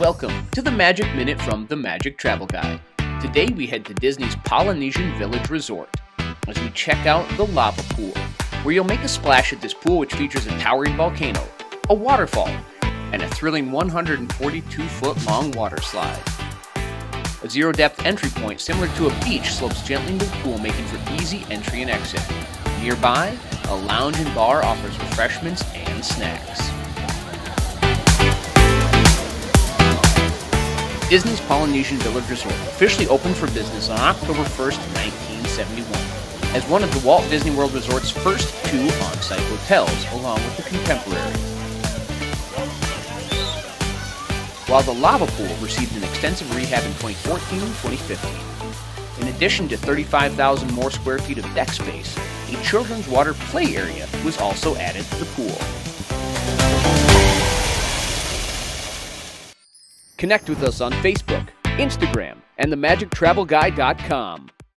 Welcome to the Magic Minute from the Magic Travel Guide. Today we head to Disney's Polynesian Village Resort as we check out the lava pool, where you'll make a splash at this pool which features a towering volcano, a waterfall, and a thrilling 142-foot long water slide. A zero-depth entry point similar to a beach slopes gently into the pool, making for easy entry and exit. Nearby, a lounge and bar offers refreshments and snacks. Disney's Polynesian Village Resort officially opened for business on October 1st, 1971, as one of the Walt Disney World Resort's first two on-site hotels, along with the Contemporary. While the lava pool received an extensive rehab in 2014 and 2015. In addition to 35,000 more square feet of deck space, a children's water play area was also added to the pool. Connect with us on Facebook, Instagram, and themagictravelguide.com.